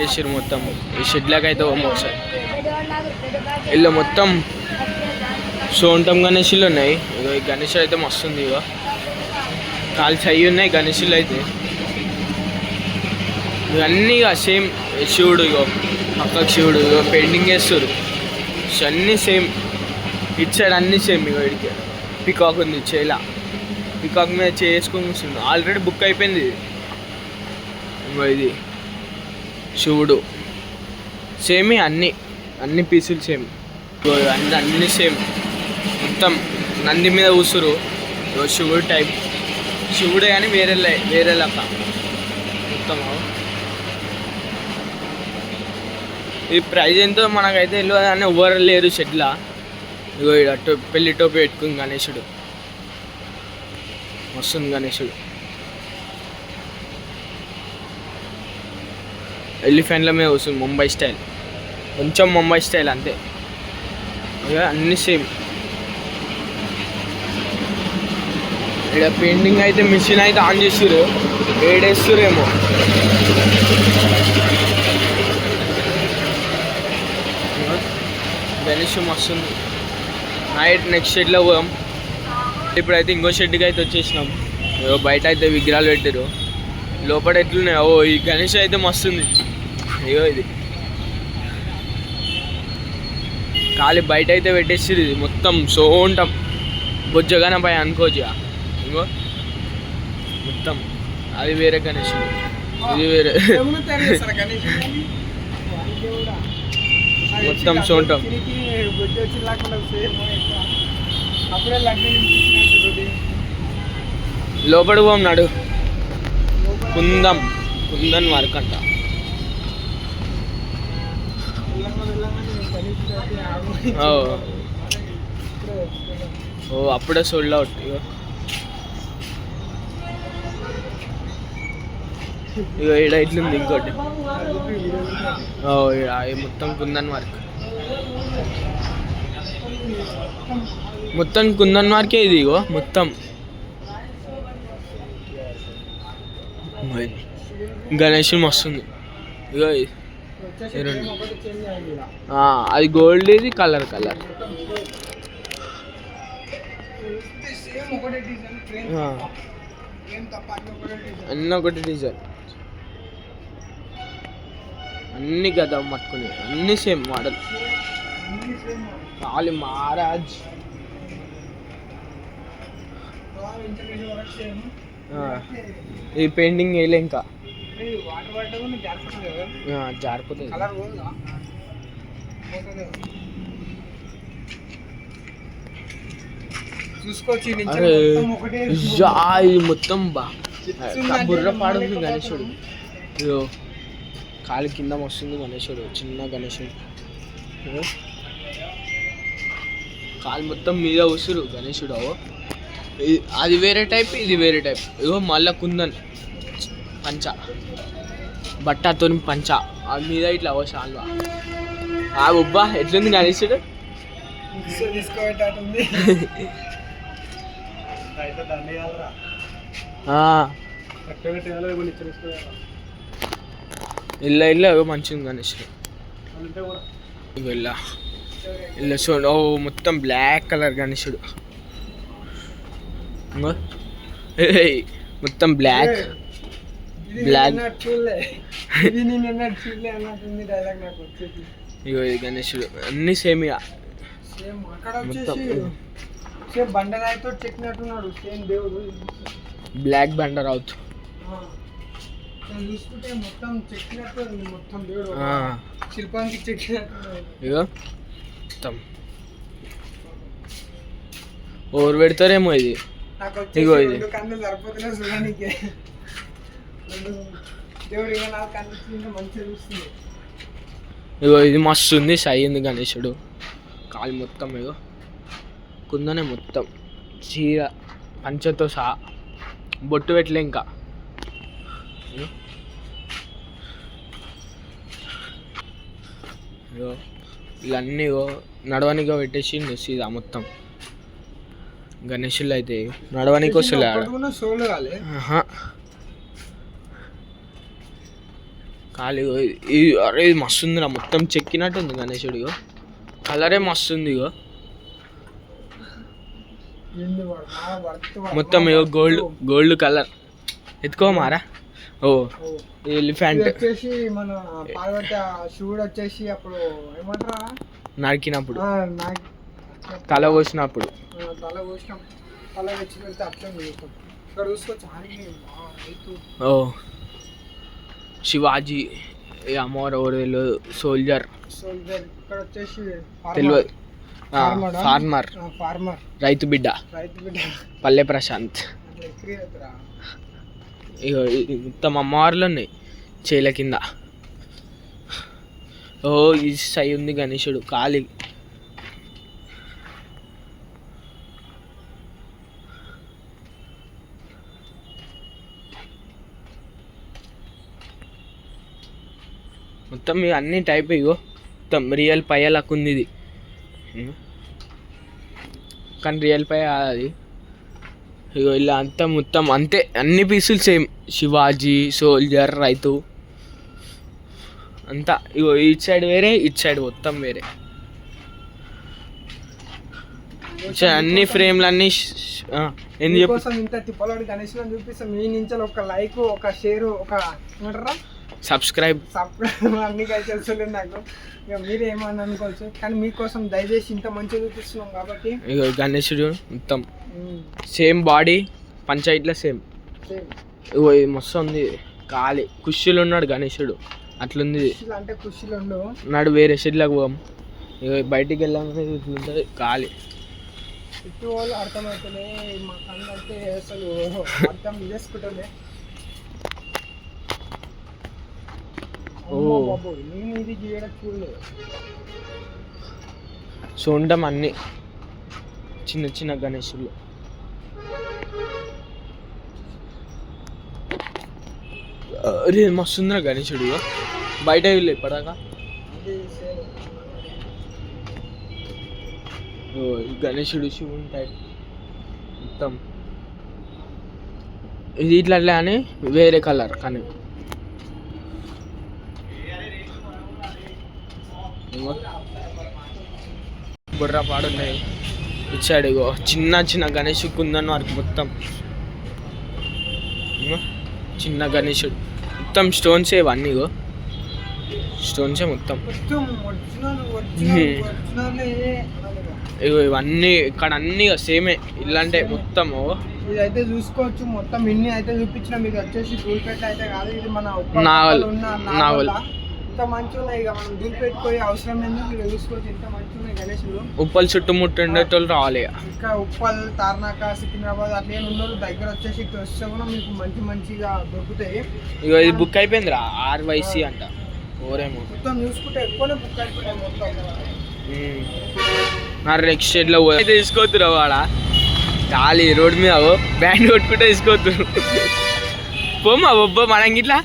పెట్టేసారు మొత్తం. ఈ షెడ్లాకి అయితే ఒకసారి ఇల్లు మొత్తం సోంటం గణేషులు ఉన్నాయి. ఇగో ఈ గణేషులు అయితే మస్తుంది. ఇగో కాల్చి అయ్యి ఉన్నాయి గణేషులు అయితే. ఇవన్నీ ఇక సేమ్ శివుడు. ఇగో పక్కకు శివుడు. ఇగో పెయింటింగ్ చేస్తారు అన్నీ సేమ్. ఇటు సైడ్ అన్నీ సేమ్. ఇగో ఇడికి పికాక్ ఉంది చేలా. పికాక్ మీద చేసుకొని కూర్చుంది. ఆల్రెడీ బుక్ అయిపోయింది. ఇంకో ఇది శివుడు సేమ్. అన్ని పీసులు సేమ్. అన్నీ సేమ్ మొత్తం. నంది మీద కూసురు. శివుడు టైప్ శివుడే కానీ వేరే లెక్క మొత్తం. ఈ ప్రైజ్ ఎంతో మనకైతే తెలియదు కానీ ఎవరు లేరు షెడ్లా. ఇగో ఇక్కడ పెళ్లి టోపీ పెట్టుకుంది గణేశుడు. వస్తుంది గణేశుడు. ఎలిఫెంట్ల మీద వస్తుంది ముంబై స్టైల్. కొంచెం ముంబై స్టైల్ అంతే. ఇక అన్నీ సేమ్. ఇక్కడ పెయింటింగ్ అయితే మిషన్ అయితే ఆన్ చేసిర్రు. వేడేస్తురేమో. గణేష్ మస్తుంది. నైట్ నెక్స్ట్ షెడ్లో పోయాం. ఇప్పుడైతే ఇంకో షెడ్కి అయితే వచ్చేసినాం. బయట అయితే విగ్రహాలు పెట్టారు. లోపల ఎట్లున్నాయి. ఈ గణేష్ అయితే మస్తుంది. అయ్యో ఇది ఖాళీ బయట అయితే పెట్టేసిరు. ఇది మొత్తం సోంటాం బొజ్జగానే పై అనుకోవచ్చు. ఇంకో మొత్తం అది వేరే గణేష్, ఇది వేరే. మొత్తం సోంటాం. లోపలికి పోన్నాడు. కుందన్ వర్క్ అంట. అప్పుడే సోల్డ్ అవుట్. ఇక ఈడ ఇట్లుంది ఇంకోటి. మొత్తం కుందన్ వర్క్. మొత్తం కుందన్ వర్కే ఇది. ఇగో మొత్తం గణేష్ మస్తుంది. ఇగో అది గోల్డ్, ఇది కలర్. అన్నీ ఒకటి డిజైన్. అన్ని గదా పట్టుకుని అన్ని సేమ్ మోడల్. కాళీ మహారాజ్. ఈ పెయింటింగ్ వేయలే ఇంకా. జారిపోతుంది. ఇది మొత్తం బుర్ర పాడుంది గణేశుడు. ఇదో కాలి కింద వస్తుంది గణేశుడు. చిన్న గణేశుడు. కాలు మొత్తం మీద వస్తురు గణేశుడు. అది వేరే టైప్, ఇది వేరే టైప్. ఇగో మళ్ళా కుందన్ పంచ, బట్టతో పంచ. అది మీద ఇట్లా షాల్వా. ఉబ్బా ఎట్లుంది గణేశుడు. ఇల్ల మంచిగా గణేశుడు. ఇల్ల చూడు. మొత్తం బ్లాక్ కలర్ గణేశుడు. మొత్తం బ్లాక్. ఇగో ఇది గణేశుడు. అన్ని సేమ్. ఇక బండరాయితో చెక్కినట్టున్నాడు. సేమ్ దేవుడు. బ్లాక్ బండరావుత్ చూసుకుంటే మొత్తం చెక్కినట్టు. మొత్తం దేవుడు శిల్పానికి చెక్కినట్టు. ఇగో మొత్తం ఓవర్ పెడతారేమో ఇది. ఇగో ఇది కన్ను సరిపోతున్నాయి చూడడానికి. దేవుడు ఇక నాకు కన్ను మంచిగా చూస్తుంది. ఇగో ఇది మస్తు ఉంది. సై ఉంది గణేశుడు. కాలు మొత్తం ఇగో కుందనే మొత్తం. చీర పంచతో సహా. బొట్టు పెట్టలే ఇంకా. ఇవన్నీ నడవనిగా పెట్టేసి సీదా మొత్తం గణేశులు అయితే నడవనికి వస్తలే. ఖాళీ అరే ఇది మస్తు ఉందిరా, మొత్తం చెక్కినట్టు ఉంది గణేశుడు. ఇగో కలరే మస్తు ఉంది. ఇగో మొత్తం ఇగో గోల్డ్ కలర్. ఎత్తుకోమారా. ఓ ఎలిఫెంట్ వచ్చేసి మన పార్వతి శివుడు వచ్చేసి అప్పుడు ఏమంటారా నరికినప్పుడు, తల కోసినప్పుడు. తల వచ్చి వెళ్తే అట్లే ఇక్కడ చూసుకోవచ్చు. ఓ శివాజీ, అమ్మవారు ఎవరు తెలియదు, సోల్జర్ ఇక్కడ వచ్చేసి తెలియదు, ఫార్మర్ రైతు బిడ్డ పల్లె ప్రశాంత్. ఇగో మొత్తం అమ్మవార్లు ఉన్నాయి చేల కింద. ఓ ఈ సై ఉంది గణేశుడు ఖాళీ. మొత్తం ఇక అన్ని టైప్. ఇగో మొత్తం రియల్ పయ్యలకు ఉంది ఇది, కానీ రియల్ పయ్య అది. ఇగో ఇలా అంతా మొత్తం అంతే, అన్ని పీసులు సేమ్. శివాజీ, సోల్జర్, రైతు అంతా. ఇగో ఇటు సైడ్ వేరే, ఇటు సైడ్ మొత్తం వేరే. అన్ని ఫ్రేమ్లు అన్ని కోసం ఇంత తిప్పలాడి గణేశులను చూపిస్తాం. మీ నుంచి ఒక లైక్, ఒక షేర్, ఒక ఏమంటారా సబ్స్క్రైబ్ అన్ని కలిసి నాకు. ఇక మీరు ఏమని అనుకోవచ్చు, కానీ మీకోసం దయచేసి ఇంత మంచిగా చూపిస్తున్నాం కాబట్టి. ఇక గణేశుడు మొత్తం సేమ్ బాడీ, పంచాయతీలో సేమ్. ఇగో ఇది మస్తు ఉంది ఖాళీ. కుషిలు ఉన్నాడు గణేశుడు, అట్లుంది. అంటే కుషిలు ఉండవు నాడు వేరే షెడ్లకు పోం. ఇక బయటికి వెళ్ళాలంటే ఇట్లుంటుంది ఖాళీ. చుట్టూ వాళ్ళు అర్థమవుతుంది, మా కంటే అసలు అర్థం చేసుకుంటుంది. నేను ఇది చేయడం చూడలేదు. చూడటం అన్ని చిన్న చిన్న గణేశులు. అరే మస్తుందిరా గణేశుడు. బయట వెళ్ళి ఇప్పటిదాకా గణేశుడు శివుని టైప్ మొత్తం. ఇది ఇట్లా అని వేరే కలర్, కానీ బుర్ర పాడున్నాయి ఇచ్చాడు. ఇగో చిన్న చిన్న గణేష్ కుందన్ వరకు మొత్తం చిన్న గణేశుడు మొత్తం స్టోన్సే ఇవన్నీ. ఇగో స్టోన్సే మొత్తం. ఇగో ఇవన్నీ ఇక్కడ అన్నీ సేమే ఇల్లంటే మొత్తం. ఇదైతే చూసుకోవచ్చు మొత్తం ఇన్ని అయితే చూపించిన. మీకు వచ్చేసి దూల్పేట అయితే కాదు, ఇది మన నావల్. ఇంత మంచిగా ఉన్నాయి. ఇక మనం దూల్పేట్టుకోయి అవసరం ఎందుకు, ఇక్కడ చూసుకోవచ్చు ఇంత మంచిగా ఉన్నాయి గణేశులు. ఉప్పల్ చుట్టుముట్టు ఉండేటోళ్ళు రావాలి. ఇంకా ఉప్పల్, తార్నాక, సికింద్రాబాద్ అట్లా ఉన్నారు. దగ్గర వచ్చేసి ఇక్కడ వస్తే కూడా మీకు మంచిగా దొరుకుతాయి. ఇక ఇది బుక్ అయిపోయిందిరా, RYC అంట. ఓరేమో మొత్తం చూసుకుంటే ఎక్కువనే బుక్ అయిపోయాయి మొత్తం. నెక్స్ట్ షెడ్లో అయితే తీసుకోవద్దురా వాడ ఖాళీ రోడ్ మీద బ్యాండ్ కొట్టుకుంటే తీసుకోవద్దు. పోమా బొబ్బ మనం గిట్లా